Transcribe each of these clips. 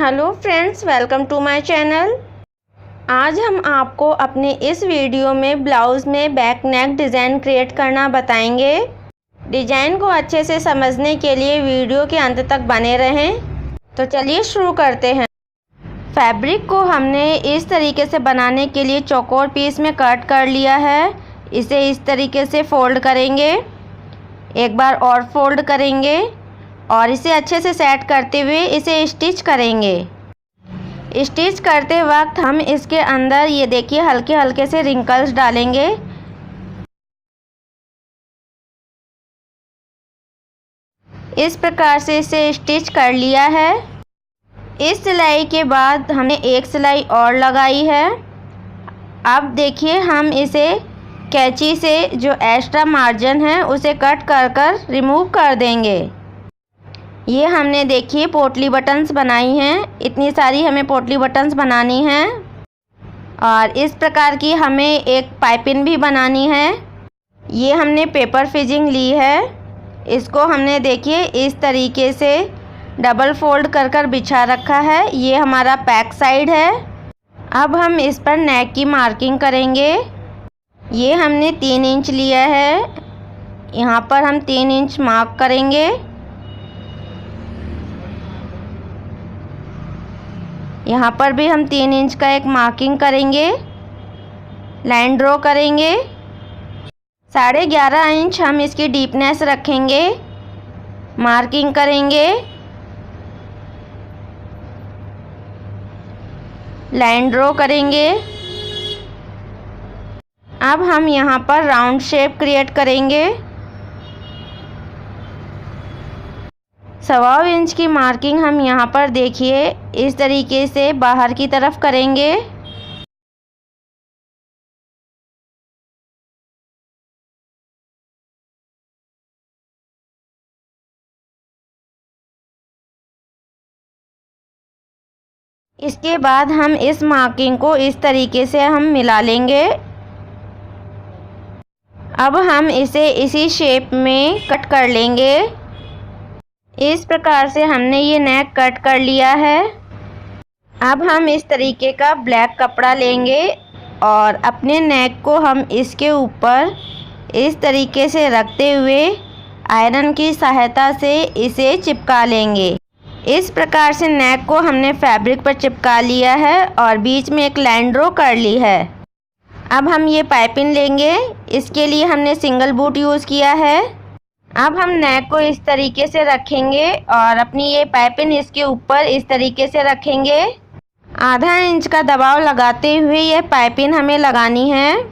Hello friends, welcome to my channel. आज हम आपको अपने इस वीडियो में ब्लाउज़ में बैक नेक डिज़ाइन क्रिएट करना बताएंगे। डिज़ाइन को अच्छे से समझने के लिए वीडियो के अंत तक बने रहें। तो चलिए शुरू करते हैं। फैब्रिक को हमने इस तरीके से बनाने के लिए चौकोर पीस में कट कर लिया है। इसे इस तरीके से फोल्ड करेंगे, एक बार और फोल्ड करेंगे और इसे अच्छे से सेट करते हुए इसे स्टिच करेंगे। स्टिच करते वक्त हम इसके अंदर ये देखिए हल्के हल्के से रिंकल्स डालेंगे। इस प्रकार से इसे स्टिच कर लिया है। इस सिलाई के बाद हमने एक सिलाई और लगाई है। अब देखिए हम इसे कैंची से जो एक्स्ट्रा मार्जिन है उसे कट कर रिमूव कर देंगे। ये हमने देखिए पोटली बटन्स बनाई हैं। इतनी सारी हमें पोटली बटन्स बनानी हैं और इस प्रकार की हमें एक पाइपिंग भी बनानी है। ये हमने पेपर फिजिंग ली है। इसको हमने देखिए इस तरीके से डबल फोल्ड कर बिछा रखा है। ये हमारा बैक साइड है। अब हम इस पर नेक की मार्किंग करेंगे। ये हमने 3 इंच लिया है। यहाँ पर हम 3 इंच मार्क करेंगे। यहाँ पर भी हम 3 इंच का एक मार्किंग करेंगे, लाइन ड्रॉ करेंगे। 11.5 इंच हम इसकी डीपनेस रखेंगे, मार्किंग करेंगे, लाइन ड्रॉ करेंगे। अब हम यहाँ पर राउंड शेप क्रिएट करेंगे। 1.25 इंच की मार्किंग हम यहाँ पर देखिए इस तरीके से बाहर की तरफ करेंगे। इसके बाद हम इस मार्किंग को इस तरीके से हम मिला लेंगे। अब हम इसे इसी शेप में कट कर लेंगे। इस प्रकार से हमने ये नेक कट कर लिया है। अब हम इस तरीके का ब्लैक कपड़ा लेंगे और अपने नेक को हम इसके ऊपर इस तरीके से रखते हुए आयरन की सहायता से इसे चिपका लेंगे। इस प्रकार से नेक को हमने फैब्रिक पर चिपका लिया है और बीच में एक लाइन ड्रॉ कर ली है। अब हम ये पाइपिंग लेंगे। इसके लिए हमने सिंगल बूट यूज़ किया है। अब हम नेक को इस तरीके से रखेंगे और अपनी ये पाइपिंग इसके ऊपर इस तरीके से रखेंगे। 1/2 इंच का दबाव लगाते हुए ये पाइपिंग हमें लगानी है।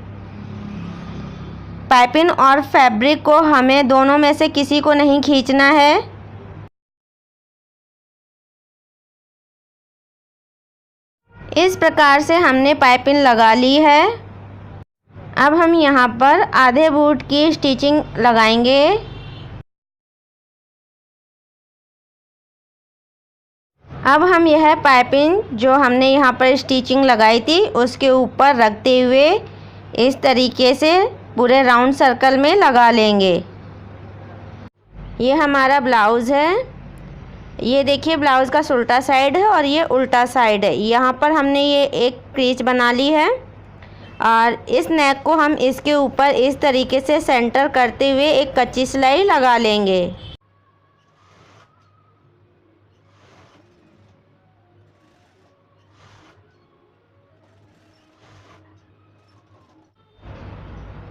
पाइपिंग और फैब्रिक को हमें दोनों में से किसी को नहीं खींचना है। इस प्रकार से हमने पाइपिंग लगा ली है। अब हम यहाँ पर आधे बूट की स्टिचिंग लगाएंगे। अब हम यह पाइपिंग जो हमने यहाँ पर स्टिचिंग लगाई थी उसके ऊपर रखते हुए इस तरीके से पूरे राउंड सर्कल में लगा लेंगे। ये हमारा ब्लाउज़ है। ये देखिए ब्लाउज़ का उल्टा साइड है और ये उल्टा साइड है। यहाँ पर हमने ये एक क्रीच बना ली है और इस नेक को हम इसके ऊपर इस तरीके से सेंटर करते हुए एक कच्ची सिलाई लगा लेंगे।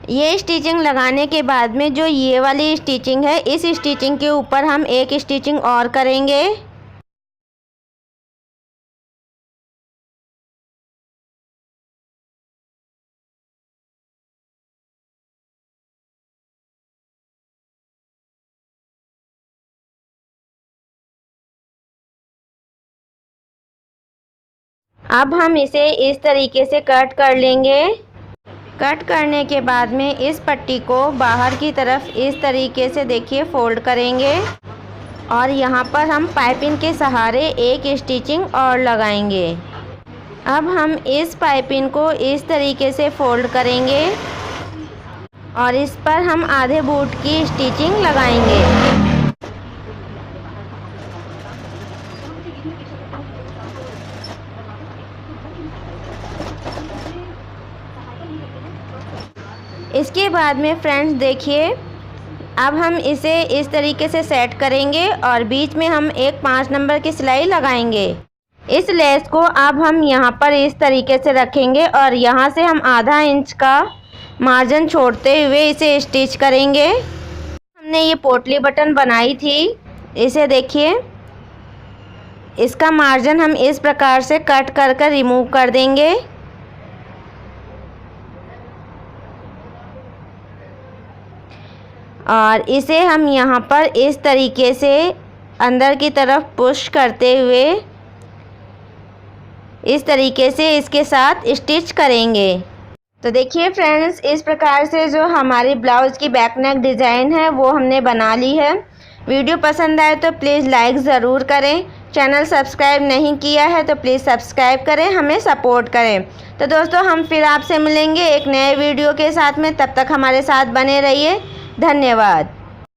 ये स्टिचिंग लगाने के बाद में जो ये वाली स्टिचिंग है, इस स्टिचिंग के ऊपर हम एक स्टिचिंग और करेंगे। अब हम इसे इस तरीके से कट कर लेंगे। कट करने के बाद में इस पट्टी को बाहर की तरफ इस तरीके से देखिए फोल्ड करेंगे और यहाँ पर हम पाइपिंग के सहारे एक स्टिचिंग और लगाएंगे। अब हम इस पाइपिंग को इस तरीके से फोल्ड करेंगे और इस पर हम आधे बूट की स्टिचिंग लगाएंगे। इसके बाद में फ्रेंड्स देखिए, अब हम इसे इस तरीके से सेट करेंगे और बीच में हम एक 5 नंबर की सिलाई लगाएंगे। इस लेस को अब हम यहाँ पर इस तरीके से रखेंगे और यहाँ से हम आधा इंच का मार्जिन छोड़ते हुए इसे स्टिच करेंगे। हमने ये पोटली बटन बनाई थी, इसे देखिए, इसका मार्जिन हम इस प्रकार से कट कर रिमूव कर देंगे। और इसे हम यहाँ पर इस तरीके से अंदर की तरफ पुश करते हुए इस तरीके से इसके साथ स्टिच करेंगे। तो देखिए फ्रेंड्स, इस प्रकार से जो हमारी ब्लाउज़ की बैक नेक डिज़ाइन है वो हमने बना ली है। वीडियो पसंद आए तो प्लीज़ लाइक ज़रूर करें। चैनल सब्सक्राइब नहीं किया है तो प्लीज़ सब्सक्राइब करें, हमें सपोर्ट करें। तो दोस्तों, हम फिर आपसे मिलेंगे एक नए वीडियो के साथ में। तब तक हमारे साथ बने रहिए। धन्यवाद।